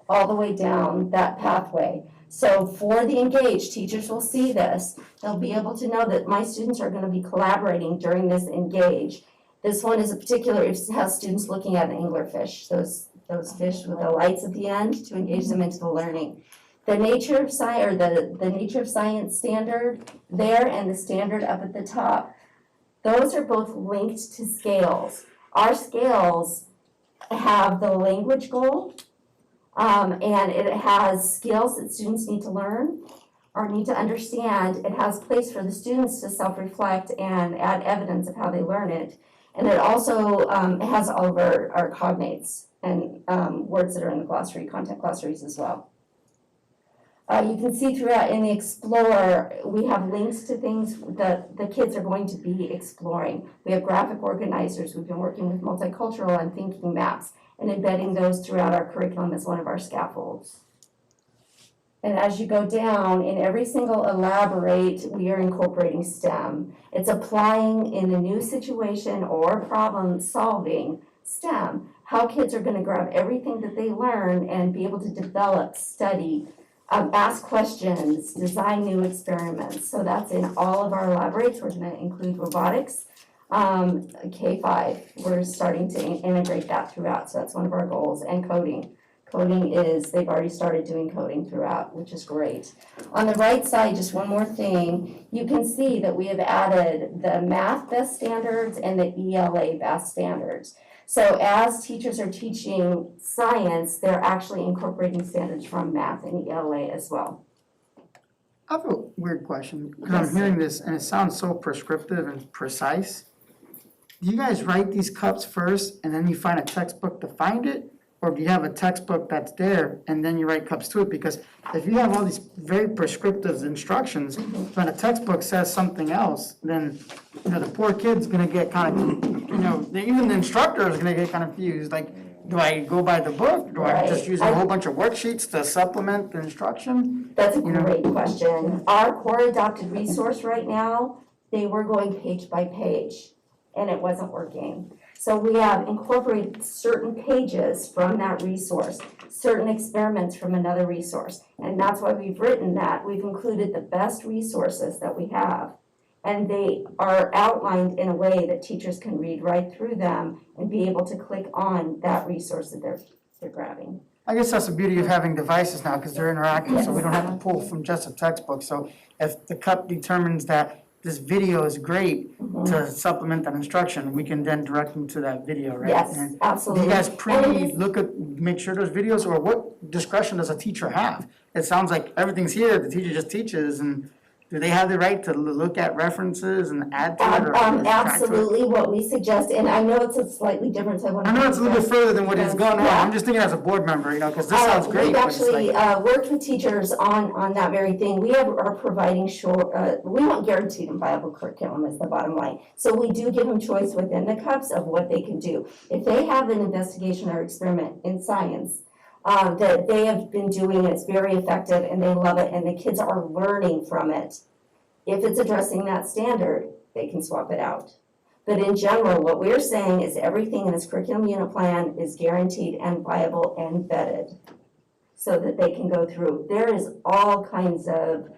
all the way down that pathway. So for the engaged, teachers will see this. They'll be able to know that my students are going to be collaborating during this engage. This one is a particular, it has students looking at an anglerfish, those fish with the lights at the end to engage them into the learning. The nature of science, or the nature of science standard there and the standard up at the top, those are both linked to scales. Our scales have the language goal, and it has skills that students need to learn or need to understand. It has place for the students to self-reflect and add evidence of how they learn it. And it also has all of our cognates and words that are in the glossary, content glossaries as well. You can see throughout in the Explorer, we have links to things that the kids are going to be exploring. We have graphic organizers. We've been working with multicultural and thinking maps and embedding those throughout our curriculum as one of our scaffolds. And as you go down, in every single elaborate, we are incorporating STEM. It's applying in a new situation or problem solving STEM, how kids are going to grab everything that they learn and be able to develop, study, ask questions, design new experiments. So that's in all of our elaborates. We're going to include robotics. K-5, we're starting to integrate that throughout. So that's one of our goals. And coding. Coding is, they've already started doing coding throughout, which is great. On the right side, just one more thing, you can see that we have added the math best standards and the ELA best standards. So as teachers are teaching science, they're actually incorporating standards from math and ELA as well. I have a weird question, because I'm hearing this and it sounds so prescriptive and precise. Do you guys write these cups first and then you find a textbook to find it? Or do you have a textbook that's there and then you write cups to it? Because if you have all these very prescriptive instructions, when a textbook says something else, then, the poor kid's gonna get kind of, even the instructor is gonna get kind of confused. Like, do I go by the book? Do I just use a whole bunch of worksheets to supplement the instruction? That's a great question. Our core adopted resource right now, they were going page by page and it wasn't working. So we have incorporated certain pages from that resource, certain experiments from another resource. And that's why we've written that. We've included the best resources that we have. And they are outlined in a way that teachers can read right through them and be able to click on that resource that they're grabbing. I guess that's the beauty of having devices now, because they're interactive, so we don't have to pull from just a textbook. So if the cup determines that this video is great to supplement that instruction, we can then direct them to that video, right? Yes, And absolutely. do you guys make sure there's videos, or what discretion does a teacher have? It sounds like everything's here, the teacher just teaches, and do they have the right to look at references and add to it or subtract to it? Absolutely, what we suggest, and I know it's a slightly different type of. I know it's a little bit further than what is going on, Yeah. I'm just thinking as a board member, because this sounds great. We've but it's actually like- worked with teachers on that very thing. We are providing we want guaranteed and viable curriculum is the bottom line. So we do give them choice within the cups of what they can do. If they have an investigation or experiment in science that they have been doing, it's very effective and they love it and the kids are learning from it. If it's addressing that standard, they can swap it out. But in general, what we're saying is everything in this curriculum unit plan is guaranteed and viable and vetted so that they can go through. There is all kinds of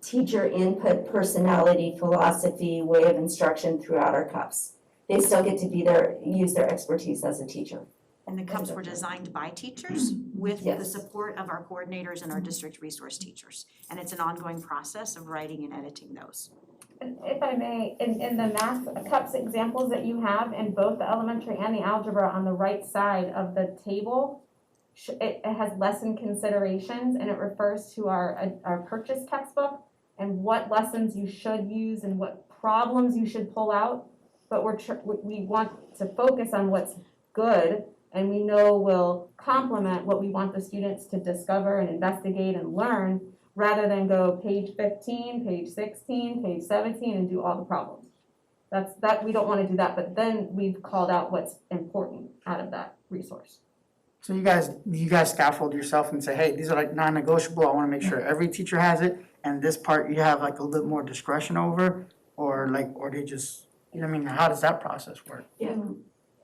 teacher input, personality, philosophy, way of instruction throughout our cups. They still get to use their expertise as a teacher. And the cups were designed by teachers with the Yes. support of our coordinators and our district resource teachers. And it's an ongoing process of writing and editing those. And if I may, in the math cups examples that you have in both the elementary and the algebra on the right side of the table, it has lesson considerations and it refers to our purchase textbook and what lessons you should use and what problems you should pull out. But we want to focus on what's good and we know will complement what we want the students to discover and investigate and learn, rather than go page 15, page 16, page 17 and do all the problems. We don't want to do that, but then we've called out what's important out of that resource. So you guys scaffold yourself and say, hey, these are like non-negotiable, I wanna make sure every teacher has it, and this part you have like a little more discretion over, or they just, you know what I mean, how does that process work?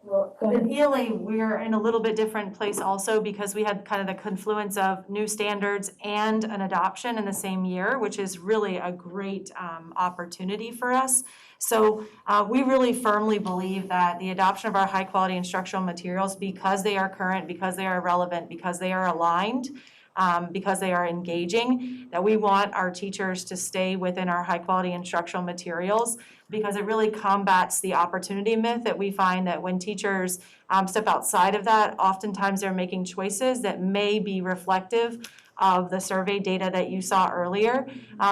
Well, in ELA, we're in a little bit different place also because we had kind of the confluence of new standards and an adoption in the same year, which is really a great opportunity for us. So we really firmly believe that the adoption of our high-quality instructional materials, because they are current, because they are relevant, because they are aligned, because they are engaging, that we want our teachers to stay within our high-quality instructional materials, because it really combats the opportunity myth that we find that when teachers step outside of that, oftentimes they're making choices that may be reflective of the survey data that you saw earlier.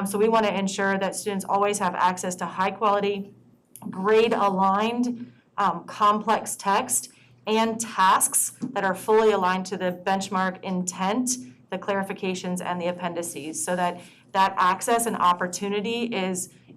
So we want to ensure that students always have access to high-quality, grade-aligned, complex text and tasks that are fully aligned to the benchmark intent, the clarifications, and the appendices, so that access and opportunity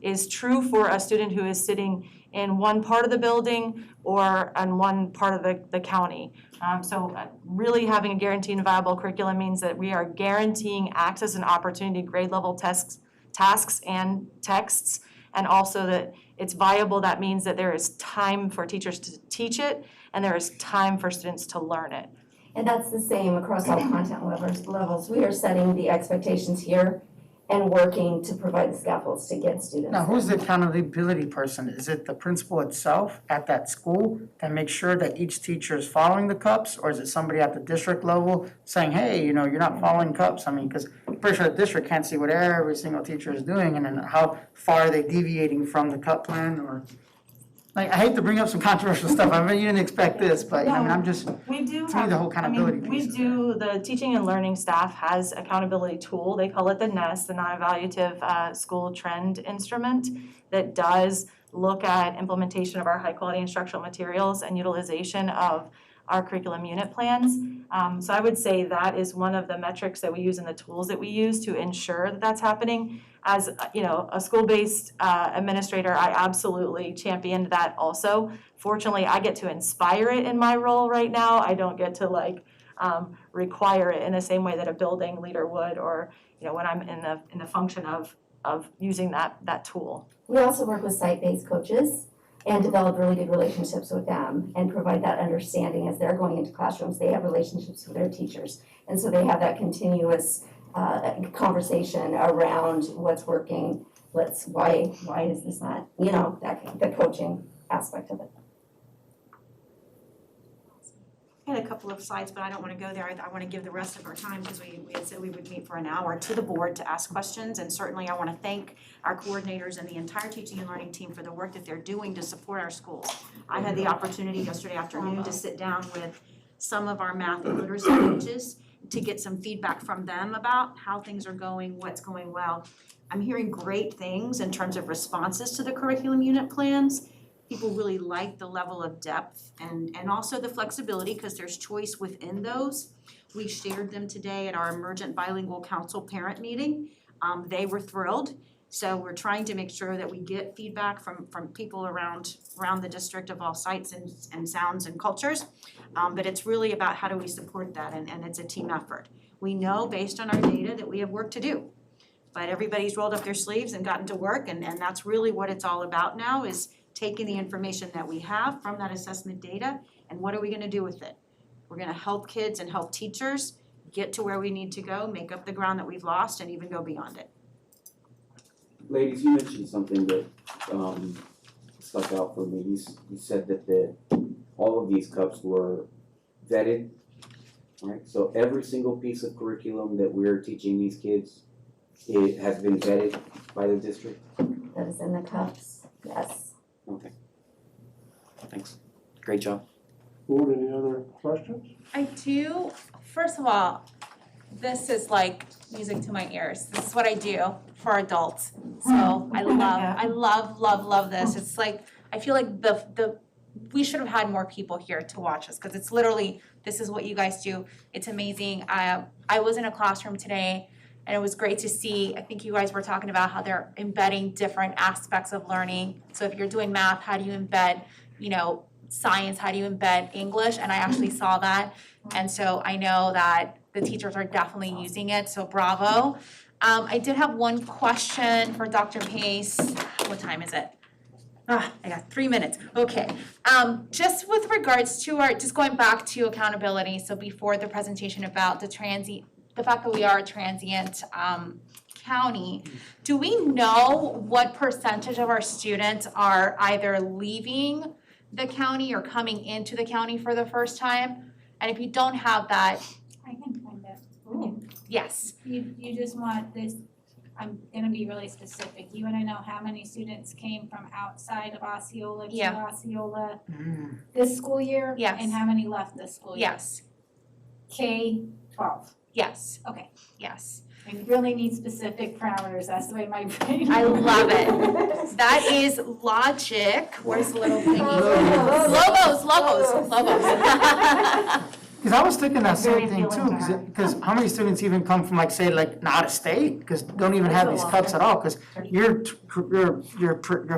is true for a student who is sitting in one part of the building or in one part of the county. So really having a guaranteed and viable curriculum means that we are guaranteeing access and opportunity to grade level tasks and texts, and also that it's viable. That means that there is time for teachers to teach it and there is time for students to learn it. And that's the same across all content levels. We are setting the expectations here and working to provide the scaffolds to get students. Now, who's the accountability person? Is it the principal itself at that school that makes sure that each teacher is following the cups? Or is it somebody at the district level saying, hey, you're not following cups? I mean, because I'm pretty sure the district can't see what every single teacher is doing, and then how far are they deviating from the cup plan, or... Like, I hate to bring up some controversial stuff, I mean, you didn't expect this, but I mean, I'm just, We do to me, the whole accountability we piece is do, the teaching and learning staff has accountability tool, they call it the NES, the non-evaluative school trend instrument, that does look at implementation of our high-quality instructional materials and utilization of our curriculum unit plans. So I would say that is one of the metrics that we use and the tools that we use to ensure that that's happening. As a school-based administrator, I absolutely championed that also. Fortunately, I get to inspire it in my role right now. I don't get to require it in the same way that a building leader would, or when I'm in the function of using that tool. We also work with site-based coaches and develop really good relationships with them and provide that understanding as they're going into classrooms. They have relationships with their teachers, and so they have that continuous conversation around what's working, why is this not, the coaching aspect of it. I had a couple of slides, but I don't want to go there. I want to give the rest of our time, because we had said we would meet for an hour, to the board to ask questions. And certainly I want to thank our coordinators and the entire teaching and learning team for the work that they're doing to support our schools. I had the opportunity yesterday afternoon to sit down with some of our math and literacy coaches to get some feedback from them about how things are going, what's going well. I'm hearing great things in terms of responses to the curriculum unit plans. People really like the level of depth and also the flexibility, because there's choice within those. We shared them today at our Emergent Bilingual Council parent meeting. They were thrilled. So we're trying to make sure that we get feedback from people around the district of all sites and sounds and cultures. But it's really about how do we support that, and it's a team effort. We know based on our data that we have work to do. But everybody's rolled up their sleeves and gotten to work, and that's really what it's all about now, is taking the information that we have from that assessment data, and what are we gonna do with it? We're gonna help kids and help teachers get to where we need to go, make up the ground that we've lost, and even go beyond it. Ladies, you mentioned something that stuck out for me. You said that all of these cups were vetted, right? So every single piece of curriculum that we're teaching these kids, it has been vetted by the district? that is in the cups, yes. Okay. Thanks. Great job. Board, any other questions? I do, first of all, this is like music to my ears. This is what I do for adults. So I love this. It's like, I feel like we should have had more people here to watch us, because it's literally, this is what you guys do. It's amazing. I was in a classroom today, and it was great to see, I think you guys were talking about how they're embedding different aspects of learning. So if you're doing math, how do you embed, science, how do you embed English? And I actually saw that. And so I know that the teachers are definitely using it, so bravo. I did have one question for Dr. Pace. What time is it? I got 3 minutes, okay. Just with regards to just going back to accountability, so before the presentation about the fact that we are a transient county, do we know what percentage of our students are either leaving the county or coming into the county for the first time? And if you don't have that, I can find it. yes, You just want this, I'm gonna be really specific. You wanna know how many students came from outside of Osceola to Yeah. Osceola this school year? Yes. And how many left this school year? yes, K-12. yes, Okay. yes. I really need specific parameters. That's the way my brain. I love it. That is logic. Where's the little thingy? Logos. Cause I was thinking that Very same thing appealing too, to her. cause how many students even come from like, say, like, out of state? Cause don't even have these cups at all, cause your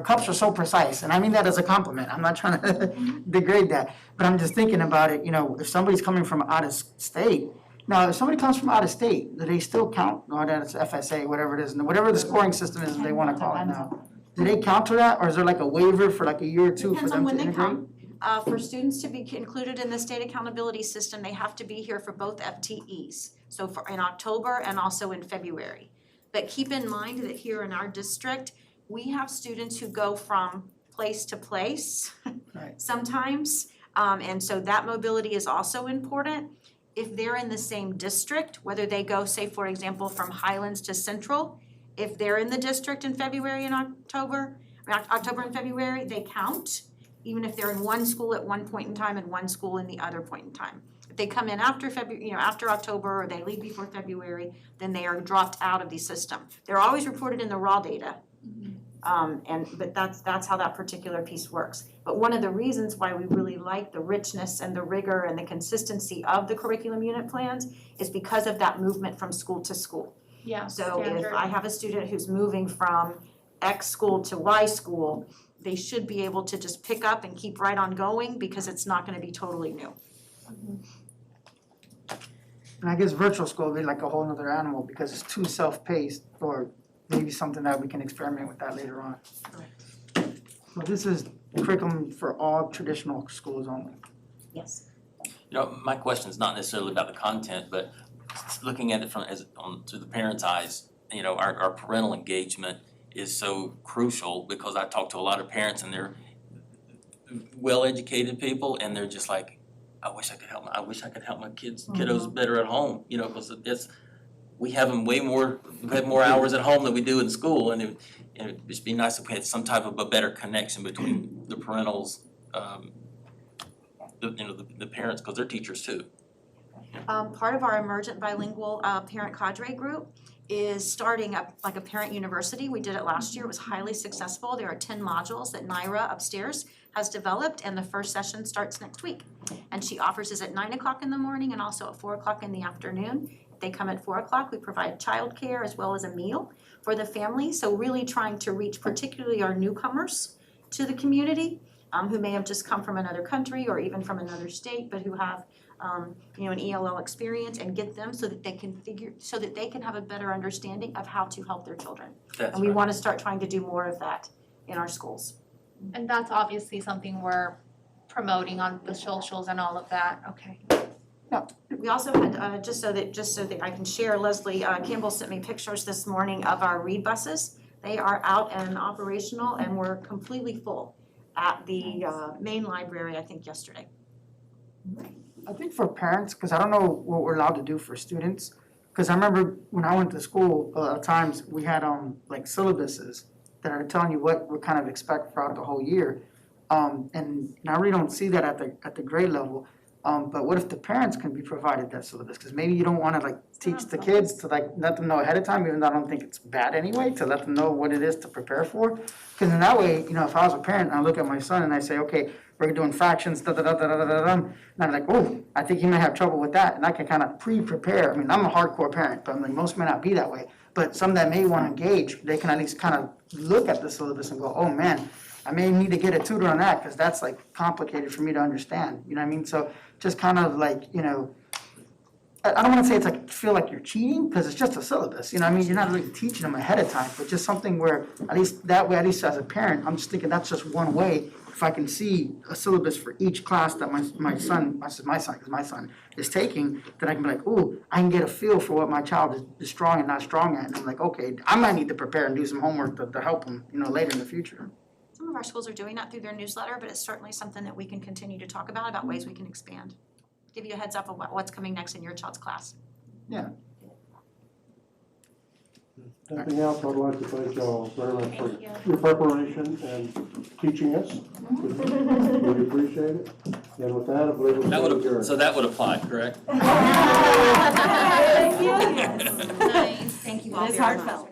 cups are so precise, and I mean that as a compliment, I'm not trying to degrade that. But I'm just thinking about it, if somebody's coming from out of state, now, if somebody comes from out of state, do they still count? No, that's FSA, whatever it is, whatever the scoring system is, they wanna call it now. Do they count to that, or is there like a waiver for like a year or two for Depends on them to when they integrate? come. For students to be included in the state accountability system, they have to be here for both FTEs. So in October and also in February. But keep in mind that here in our district, we have students who go from place to place Right. sometimes. And so that mobility is also important. If they're in the same district, whether they go, say, for example, from Highlands to Central, if they're in the district in February and October and February, they count, even if they're in one school at one point in time and one school in the other point in time. If they come in after February, after October, or they leave before February, then they are dropped out of the system. They're always reported in the raw data. But that's how that particular piece works. But one of the reasons why we really like the richness and the rigor and the consistency of the curriculum unit plans is because of that movement from school to school. Yeah, So if standard. I have a student who's moving from X school to Y school, they should be able to just pick up and keep right on going, because it's not gonna be totally new. And I guess virtual school would be like a whole nother animal, because it's too self-paced, or maybe something that we can experiment with that later on. So this is curriculum for all traditional schools only. Yes. My question is not necessarily about the content, but looking at it through the parents' eyes, our parental engagement is so crucial, because I talk to a lot of parents and they're well-educated people, and they're just like, I wish I could help my kiddos better at home, because we have more hours at home than we do in school, and it'd just be nice if we had some type of a better connection between the parentals, the parents, because they're teachers too. Part of our emergent bilingual parent cadre group is starting up like a parent university. We did it last year. It was highly successful. There are 10 modules that Naira upstairs has developed, and the first session starts next week. And she offers us at 9 o'clock in the morning and also at 4 o'clock in the afternoon. If they come at 4 o'clock, we provide childcare as well as a meal for the family. So really trying to reach particularly our newcomers to the community, who may have just come from another country or even from another state, but who have an ELL experience, and get them so that they can have a better understanding of how to help their children. That's And we right. want to start trying to do more of that in our schools. And that's obviously something we're promoting on the socials and all of that, okay. We also had, just so that I can share, Leslie Campbell sent me pictures this morning of our read buses. They are out and operational, and we're completely full at the main library, I think yesterday. I think for parents, because I don't know what we're allowed to do for students, because I remember when I went to school, a lot of times we had like syllabuses, that are telling you what we kind of expect throughout the whole year. And I really don't see that at the grade level. But what if the parents can be provided that syllabus? Because maybe you don't wanna like teach the kids to like let them know ahead of time, even though I don't think it's bad anyway, to let them know what it is to prepare for. Because in that way, you know, if I was a parent and I look at my son and I say, okay, we're doing fractions, and I'm like, oh, I think he might have trouble with that, and I can kind of pre-prepare. I mean, I'm a hardcore parent, but like most may not be that way. But some that may want to engage, they can at least kind of look at the syllabus and go, oh man, I may need to get a tutor on that because that's like complicated for me to understand. You know what I mean? So just kind of like, you know, I don't want to say it's like feel like you're cheating because it's just a syllabus. You know what I mean? You're not really teaching them ahead of time, but just something where at least that way, at least as a parent, I'm just thinking that's just one way. If I can see a syllabus for each class that my son is taking, then I can be like, ooh, I can get a feel for what my child is strong and not strong at. And I'm like, okay, I might need to prepare and do some homework to help them, you know, later in the future. Some of our schools are doing that through their newsletter, but it's certainly something that we can continue to talk about ways we can expand. Give you a heads up of what's coming next in your child's class. Anything else, I'd like to thank y'all very much for your preparation and teaching us. We appreciate it. And with that, I believe we're adjourned. So that would apply, correct? Thank you. Nice. Thank you all It is very much. heartfelt.